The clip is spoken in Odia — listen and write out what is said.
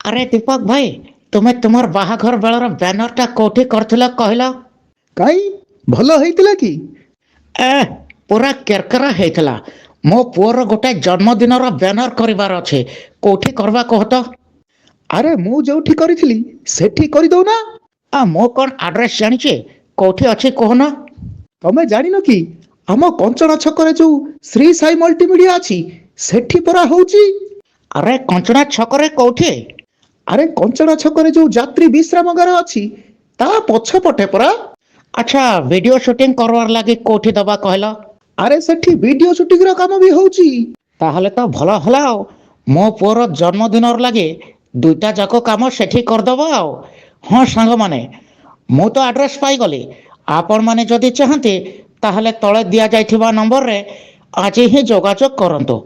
ଆରେ ଦୀପକ ଭାଇ, ତୁମେ ତୁମର ବାହାଘର ବେଳର ବ୍ୟାନରଟା କୋଉଠି କରିଥିଲ କହିଲ? କାଇଁ ଭଲ ହେଇଥିଲା କି? ଏ ପୁରା କେରକେରା ହେଇଥିଲା। ମୋ ପୁଅର ଗୋଟେ ଜନ୍ମଦିନର ବ୍ୟାନର କରିବାର ଅଛି। କୋଉଠି କରିବା କହ ତ? ଆରେ ମୁଁ ଯୋଉଠି କରିଥିଲି ସେଠି କରିଦଉନା। ମୁଁ କ'ଣ ଆଡ୍ରେସ୍ ଜାଣିଛି, କୋଉଠି ଅଛି କହୁନ? ତମେ ଜାଣିନ କି? ଆମ କଞ୍ଚଣା ଛକରେ ଯୋଉ ଶ୍ରୀ ସାଇ ମଲ୍ଟିମିଡ଼ିଆ ଅଛି ସେଠି ପରା ହଉଛି। ଆରେ କଞ୍ଚଣା ଛକରେ କୋଉଠି? ଆରେ କଞ୍ଚଣା ଛକରେ ଯୋଉ ଯାତ୍ରୀ ବିଶ୍ରାମଗାର ଅଛି ତା ପଛପଟେ ପରା। ଆଚ୍ଛା, ଭିଡ଼ିଓ ସୁଟିଂ କରବାର ଲାଗି କୋଉଠି ଦବା କହିଲ? ଆରେ ସେଠି ଭିଡିଓ ସୁଟିଂର କାମ ବି ହଉଛି। ତାହେଲେ ତ ଭଲ ହେଲା ଆଉ। ମୋ ପୁଅର ଜନ୍ମଦିନର ଲାଗି ଦୁଇଟା ଯାକ କାମ ସେଠି କରିଦେବା ଆଉ। ହଁ ସାଙ୍ଗମାନେ, ମୁଁ ତ ଆଡ୍ରେସ୍ ପାଇଗଲି। ଆପଣମାନେ ଯଦି ଚାହାନ୍ତି ତାହେଲେ ତଳେ ଦିଆଯାଇଥିବା ନମ୍ବରରେ ଆଜି ହିଁ ଯୋଗାଯୋଗ କରନ୍ତୁ।